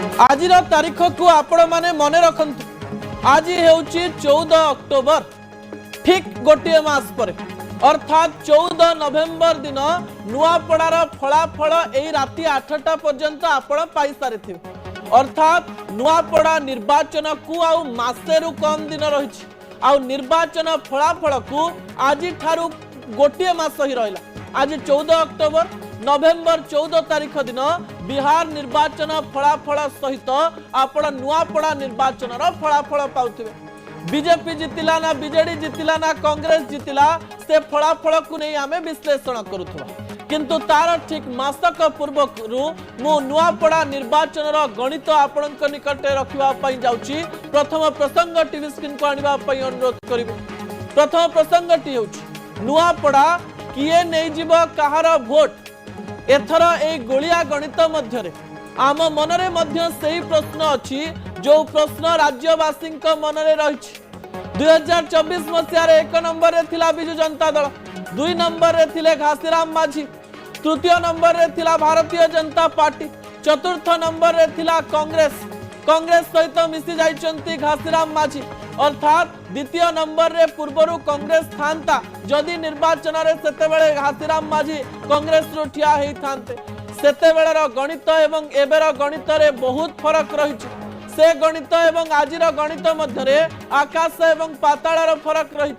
आज तारीख को आपण माने मन रखंतु आज हेउची 14 अक्टोबर ठीक गोटे मास पर अर्थात 14 नवेम्बर दिन नुआपड़ार फलाफल यही राति 8टा पर्यंत आपण पाई सारी अर्थात नुआपड़ा निर्वाचन को आउ मासेरु कम दिन रही आउ निर्वाचन फलाफल को आज ठारू गोटे मास ही रहा आज 14 अक्टोबर नवेम्बर 14 तारीख दिन बिहार निर्वाचन फलाफल सहित आपण नुआपड़ा निर्वाचन फलाफल पाउथिबे बीजेपी जितिला ना बीजेडी जितिला ना कांग्रेस जितिला से फलाफल को नहीं आमे विश्लेषण करूथबा किंतु तार ठीक मासक पूर्व मु नुआपड़ा निर्वाचन गणित आपणक निकटे रखिबा पई जाउची प्रथम प्रसंग टीवी स्क्रीन को आनिबा पई अनुरोध करिबे प्रथम प्रसंग टी होची नुआपड़ा किए नहीं जीव कहार भोट एथर ए गोलिया गणित मध्य आम मनरे मध्य सही प्रश्न अच्छी जो प्रश्न राज्यवासी मनरे रही 2024 मसीह एक नंबर रे थिला बिजू जनता दल 2 नंबर रे थिले घासीराम माझी तृतीय नंबर रे थिला भारतीय जनता पार्टी चतुर्थ नंबर रे थिला कांग्रेस सहित मिसी जाइचंती घासीराम माझी अर्थात द्वितीय नंबर रे पूर्वरु कांग्रेस थांता जदि निर्वाचन रे सेतेबेले घासीराम माझी कांग्रेस रु ठिया हेई थांते सेतेबेलेर गणित एवं एबेर गणित रे बहुत फरक रही से गणित एवं आजिर गणित मध्य आकाश एवं पाताळर फरक रही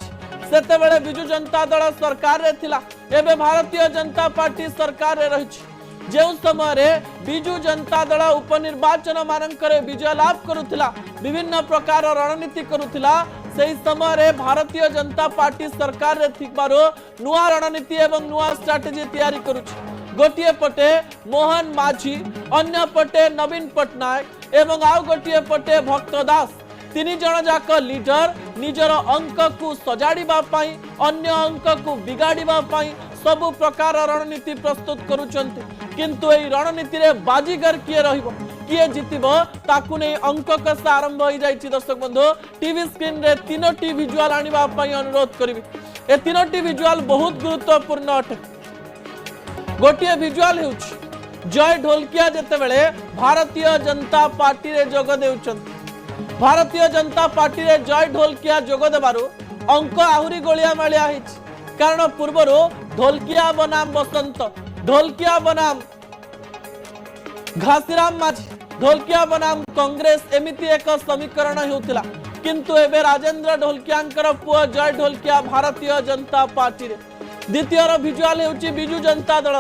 सेतेबेले बिजू जनता दल सरकार रे थिला एबे भारतीय जनता पार्टी सरकार रे रही जो समय बिजू जनता दल उपनिर्वाचन मानकर विजय लाभ करुथिला विभिन्न प्रकार रणनीति करुथिला से समय भारतीय जनता पार्टी सरकार रे थिबारो नुआ रणनीति एवं नुआ स्ट्राटेजी तैयारी करुछि गोटिए पटे मोहन माझी अन्य पटे नवीन पटनायक एवं आउ गोटिए पटे भक्त दास तीन जन जाक लीडर निजर अंक को सजाड़िबा पई अन्य अंक को बिगाड़िबा पई सबु प्रकार रणनीति प्रस्तुत करुचंती किंतु एई रणनीति रे बाजीगर किए रहिबो किए जितिबो ताकु नै अंक कसा आरंभ होई जाईछि दर्शक बंधु टीवी स्क्रीन रे तीनोटी विजुअल आनिबा पई अनुरोध करिवि ए तीनोटी विजुअल बहुत गुरुत्वपूर्ण अटे गोटिए विजुअल हेउछि जय ढोलकिया जेते बेले भारतीय जनता पार्टी रे जोग देउचंती भारतीय जनता पार्टी रे जय ढोलकिया जोग देबारु अंक आहुरी गोलिया मालिया हिछि कारण पूर्वरु ढोलकिया बनाम बसंत ढोलकिया बनाम घासीराम माझी ढोलकिया बनाम कांग्रेस एमिति एक समीकरण हेउतिला किंतु एबे राजेंद्र ढोलकियांकर पुआ जय ढोलकिया भारतीय जनता पार्टी रे द्वितीय विजुअल हेउची बिजू जनता दल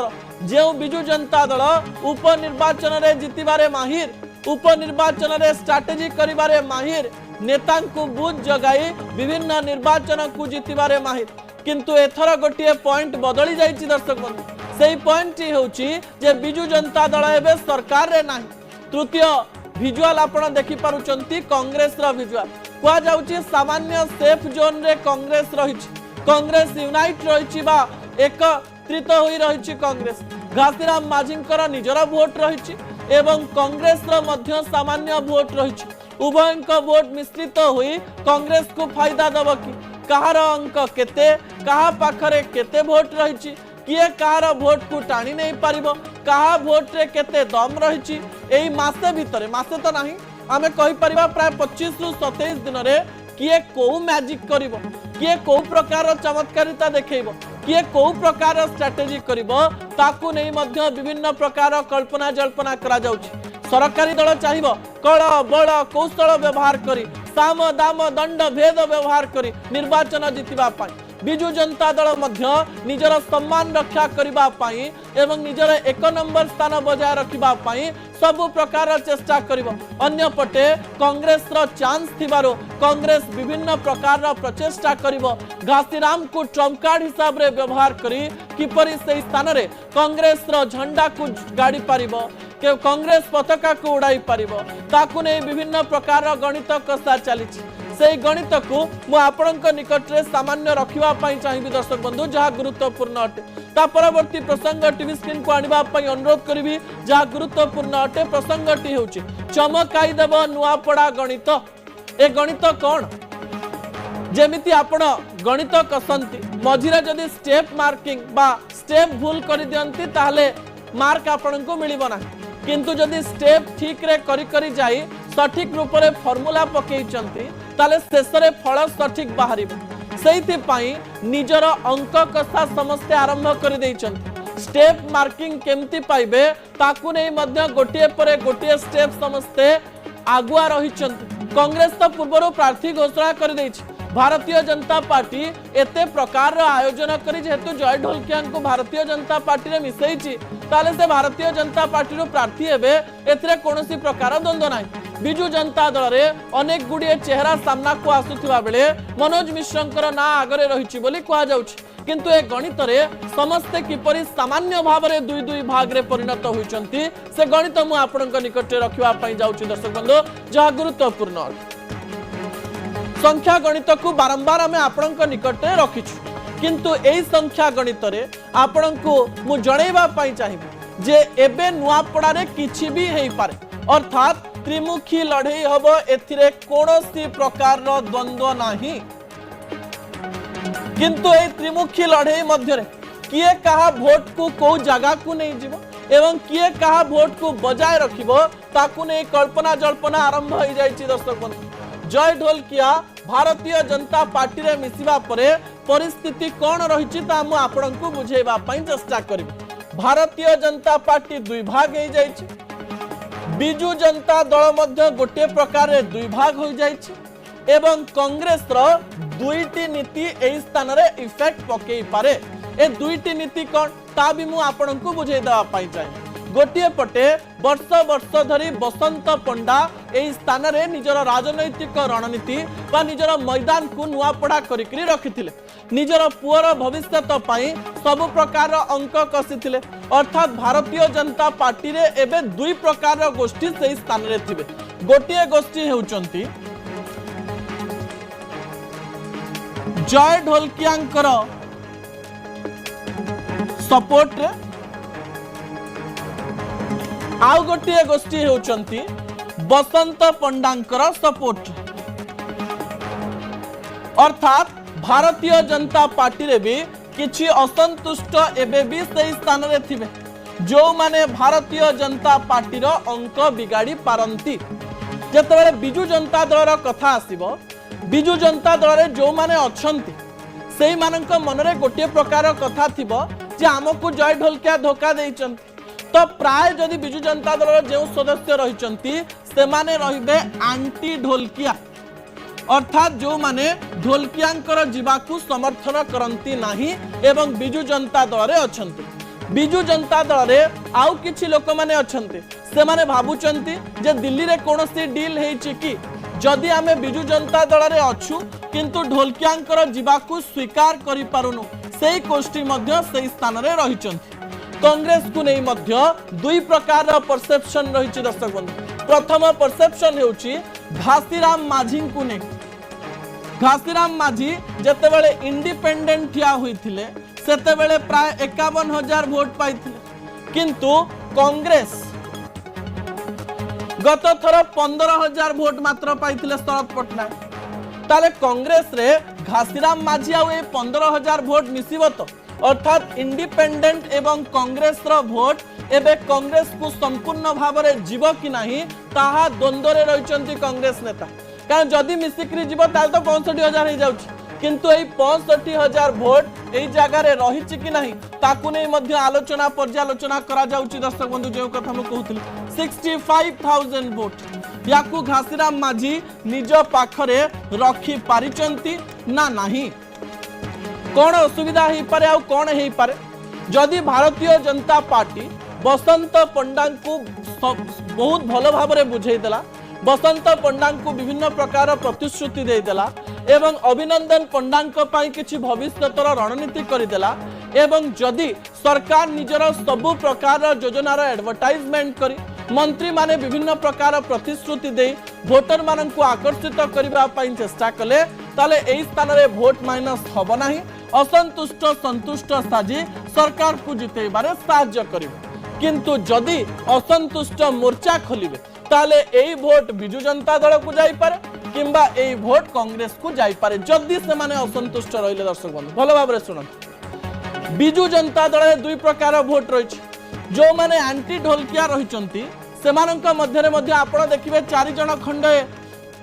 जे बिजू जनता दल उपनिर्वाचन रे जितिबारे माहिर उपनिर्वाचन रे स्ट्रैटेजी करिबारे माहिर नेता को बुझ जगाई विभिन्न निर्वाचन को जितिबारे माहिर किंतु एथर गोटे पॉइंट बदली जाइछि दर्शक बंधु सेही पॉइंट होउछि जे बिजू जनता दल एबे सरकार रे नाही तृतीय विजुअल आपण देखि पारुचंती कांग्रेस रा विजुअल कुआ जाउछि सामान्य सेफ जोन रे कांग्रेस रहिछि कांग्रेस यूनाइट रहिछि बा एकत्रित होई रहिछि कांग्रेस घासीराम माझींकर निजरा वोट रहिछि एवं कांग्रेस रा मध्य सामान्य वोट रहिछि उभयंक वोट मिश्रित होई कांग्रेस को फायदा दब कि कहार अंक केते कहा पाखरे केते वोट रहिछि किए कहार वोट को टाणी नहीं पारिबो कहा वोट रे केते दम रहिछि एई मासे भितरे मासे तो नाही आमे कहि परिबा प्राय 25 रु 27 दिन रे किए को मैजिक करिवो किए को प्रकार चमत्कारिता देखैबो किए को प्रकार स्ट्रैटेजी करिवो ताकू नहीं मध्य विभिन्न प्रकार कल्पना जल्पना करा जाउछि सरकारी दल चाहिए कल बल कौशल व्यवहार करी साम दाम दंड भेद व्यवहार करी निर्वाचन जितिबा पाई बिजू जनता दल मध्य निजर सम्मान रक्षा करिबा पाई एवं निजर एक नंबर स्थान बजाय रखिबा पाई सबु प्रकार चेष्टा करिवो अन्य पटे कांग्रेस रो चांस थिबारो कांग्रेस विभिन्न प्रकार प्रचेष्टा करिवो घासीराम को ट्रम्प कार्ड हिसाब रे व्यवहार करी किपरि से स्थान रे कांग्रेस रो झंडा को गाड़ी पारिबो के कांग्रेस पताका को उड़ाई पारिबो ताकू नै विभिन्न प्रकार गणित कसा चलीछि से गणित को मु आपणक निकट रे सामान्य रखिबा पई चाहिबी दर्शक बंधु जहा गुरुत्वपूर्ण अटे ता परवर्ती प्रसंग टीवी स्क्रीन को आनिबा पई अनुरोध करिवि जहा गुरुत्वपूर्ण अटे प्रसंगटी हेउची चमकाई देब नुआपड़ा गणित ए गणित कोन जेमिति आपण गणित कसंती मझिरे जदि स्टेप मार्किंग बा स्टेप भूल करि दियंती ताहले मार्क आपण को मिलिबो ना किंतु जदि स्टेप ठीक रे करी जाई सठिक रूप रे फॉर्मूला पकेइचंती ताले शेष रे फल सठिक बाहरिबो सेइथि पई निजर अंक कथा समस्त आरंभ कर देइचंती स्टेप मार्किंग केमती पाइबे ताकू नै मध्य गोटिए परे गोटिए स्टेप समस्ते आगुआ रहिचंती कांग्रेस तो पूर्व प्रार्थी घोषणा कर देइछि भारतीय जनता पार्टी एते प्रकार आयोजन करी जेहेतु जय ढोलकिया को भारतीय जनता पार्टी रे मिसैछि ताले से भारतीय जनता पार्टी रो प्रार्थी हेबे एथिरे कोनोसी प्रकार द्वंद्व नाही बिजू जनता दल रे अनेक गुडिए चेहरा सामना को आसुथिबा बेले मनोज मिश्रंकर ना आगरे रहिछि बोली कहा जाउछि किंतु ए गणित रे समस्त किपरि सामान्य भाव रे दुई दुई भाग रे परिणत होइचंती से गणित मु आपनक निकट रे रखिबा पई जाउछि दर्शक बंधु जहा गुरुत्वपूर्ण संख्या गणित को बारंबार आम आपण निकट रखीचु किंतु एई संख्या गणित रे आपण को मु जणैबा पई चाहिबी जे एबे नुआपड़ा रे किछि भी हेई पारे अर्थात त्रिमुखी लड़ई हबो एथिरे कोनोसी प्रकार रो द्वंद्व नाही किंतु ए त्रिमुखी लड़ई मध्य रे किए कहा भोट को को जगह को नहीं जीवो एवं किए कहा भोट को बजाय रखिबो ताकू नहीं कल्पना जल्पना आरंभ हो जाइछि दर्शक बंधु जय ढोलकिया भारतीय जनता पार्टी रे मिसिबा परे परिस्थिति कौन रही आपको बुझेबा चेष्टा करी भारतीय जनता पार्टी दुई भाग हो जाइछि बिजू जनता दल मध्य गोटे प्रकार रे दुई भाग हो जाइछि एवं कांग्रेस रो दुईटी नीति एई स्थान रे इफेक्ट पकई पारे ए दुईटी नीति कौन ता भी मु आपको बुझे देबा पई चाहे गोटे पटे वर्ष वर्ष धरी बसंत पंडा एई स्थान रे निजर राजनैतिक रणनीति बा निजर मैदान को नुआपड़ा करिकरी रखिथिले निजर पुअर भविष्यत पई सब प्रकार अंक कसिथिले अर्थात भारतीय जनता पार्टी रे एबे दुई प्रकार गोष्ठी सेई स्थान रे थिबे गोटे गोष्ठी हेउचंती जय ढोलकियांकर सपोर्ट रे आउ गोटे गोष्ठी हेउचंती बसंत पंडांकर सपोर्ट अर्थात भारतीय जनता पार्टी रे भी किछि असंतुष्ट एबे भी सही स्थान रे थिबे जो माने भारतीय जनता पार्टी रो अंक बिगाड़ी पारंती जेतेबेले बिजू जनता दल रो कथा आसीबो बिजू जनता दल रे जो माने अछंती सेही मानक मन रे गोटे प्रकार कथा थिबो जे हमकु जय ढोलकिया धोखा देइचंती तो प्राय जदि बिजू जनता दल जो सदस्य रही से माने रहिबे आंटी ढोलकिया अर्थात जो माने ढोलकियांकर जीवाकू समर्थन करंती नाही एवं बिजू जनता दल रे अछंती बिजू जनता दल रे आउ किछि लोक माने अछंती से माने भाबुचंती जे दिल्ली रे कोनोसी डील हेछि कि जदि आमे बिजू जनता दल रे अछु किंतु ढोलकियांकर जीवाकू स्वीकार करि पारुनु सेही गोष्ठी मध्य सेही स्थान रे रहिचंती कांग्रेस को नहीं मध्य दुई प्रकार परसेप्शन रही दर्शक बंधु प्रथम परसेप्शन हेउची घासीराम माझी को नहीं घासीराम माझी जेतेबेले इंडिपेंडेंट ठिया होइथिले सेतेबेले प्राय 51,000 वोट पाइथिले किंतु कांग्रेस गत थर 15,000 वोट मात्र पाइथिले शरद पटनायक ताले कांग्रेस रे घासीराम माझी आ 15,000 वोट मिसिबो तो अर्थात इंडिपेंडेंट एवं कांग्रेस रो वोट एबे कांग्रेस को संपूर्ण भाव में जीव कि नहीं ताहा द्वंद्व रे रहिचंती कांग्रेस नेता कारण जदि मिसिक्री जीव ताल तो 65,000 हो जाउची किंतु एई 65,000 वोट एई जगह रे रहिची कि नहीं ताकू नै मध्य आलोचना पर्यालोचना करा जाउची दर्शक बंधु जे कथा हम कहउथिली 65,000 वोट याकू घासीराम माझी निज पाखरे रखी पारिचंती ना नहीं कौन असुविधा हो पारे आ कौन हो पारे जदि भारतीय जनता पार्टी बसंत पंडा को बहुत भल भाव में बुझेदेला बसंत पंडा को विभिन्न प्रकार प्रतिश्रुति देदेला एवं अभिनंदन पंडा किछि भविष्यतर रणनीति करदेला एवं जदि सरकार निजर सबु प्रकार योजनार एडवर्टाइजमेंट करी मंत्री माने विभिन्न प्रकार प्रतिश्रुति दे भोटर मानन को आकर्षित करबा पई चेष्टा कले ताले एई स्थान रे वोट माइनस हबो नाही असंतुष्ट संतुष्ट साजी सरकार को जितेबारे साहाय्य करिवे किंतु जदि असंतुष्ट मोर्चा खोलिबे ताले एई वोट बिजू जनता दल को जाई पारे किंबा एई वोट कांग्रेस को जाई पारे जदि से माने असंतुष्ट रहिले दर्शक बंधु भलो भाबरे सुनन बिजू जनता दल दुई प्रकार वोट रही जो माने एंटी ढोलकिया रहिचंती सेमानंक मध्यरे मध्य आपण देखिबे 4 जण खंडे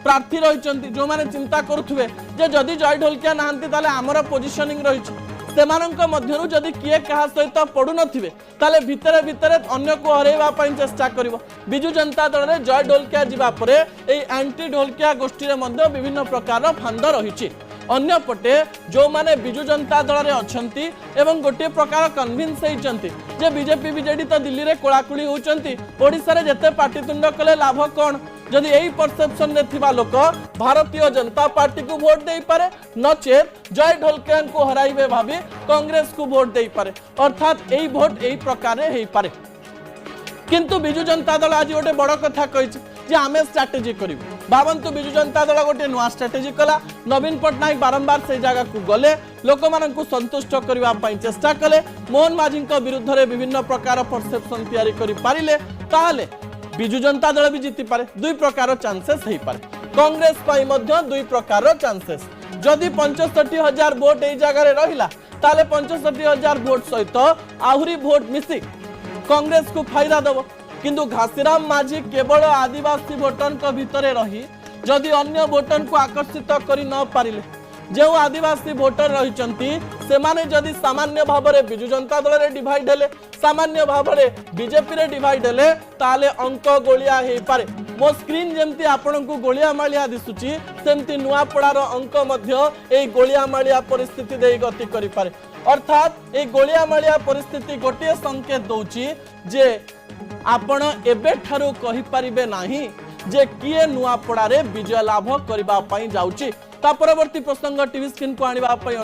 प्रार्थी रहिचंती जो माने चिंता करुथुबे जे जदि जय ढोलकिया नाहंती ताले हमर पोजिशनिंग रहिछ सेमानंक मध्यरु जदि किए कहा सहित पडु नथिबे ताले भितरे भितरे अन्य को हरेबा पई चेष्टा करिवो बिजु जनता दल रे जय ढोलकिया जिबा परे एई एंटी ढोलकिया गोष्ठी रे मध्य विभिन्न प्रकार फांद रहिछि अन्य पटे जो माने बिजु जनता दल रे अछंती एवं गोटे प्रकार कन्विन्स होइचंती जे बीजेपी बीजेडी तो दिल्ली रे कोलाकुली होउचंती ओडिसा रे जते पार्टीतुंड कले लाभ कोन जदि यही परसेप्शन रे थिबा लोक भारतीय जनता पार्टी को वोट दे पारे नचेत जय ढोलकिया को हराइबे भाबी कांग्रेस को वोट दे पारे अर्थात एही वोट एही प्रकार हे पारे किंतु बिजु जनता दल आज गोटे बड़ कथा कहिछि जे आमे स्ट्रेटेजी करिवु भावंतु बिजु जनता दल गोटे नुआ स्ट्रेटेजी कला नवीन पटनायक बारंबार से जगह को गले लोक माननकु संतुष्ट करबा पई चेष्टा कले मोहन माझी विरुद्ध रे विभिन्न प्रकार परसेप्शन तैयारी करि पारिले ताले बिजु जनता दल भी जीति पारे दुई प्रकार चांसेस हे पारे कांग्रेस पाई मध्य दुई प्रकार चांसेस जदि 65,000 वोट ए जगह रे रहिला ताले 65,000 वोट सहित आहुरी वोट मिसी कांग्रेस को फायदा दबो किंतु घासीराम माझी केवल आदिवासी वोटन को भितरे रही जदि अन्य वोटन को आकर्षित करि न पारिले जो आदिवासी वोटर रहिचंती सेमाने जदि सामान्य भाव में बिजु जनता दल रे डिवाइड हेले सामान्य भाव में बीजेपी रे डिवाइड हेले ताले अंक गोलिया हे पारे मो स्क्रीन जेमती आपन को गोलिया मालिया दिसुची सेमती नुआपड़ार अंक मध्य ए गोलिया मालिया परिस्थिति दे गति करि पारे अर्थात ए गोलिया मालिया परिस्थिति गोटे संकेत दउची जे आपण एबे ठारू कहि परिबे नाही जे किए नुआपड़ा रे विजय लाभ करबा पई जाउची ता परवर्ती प्रसंग टीवी स्क्रीन को आनिबा पई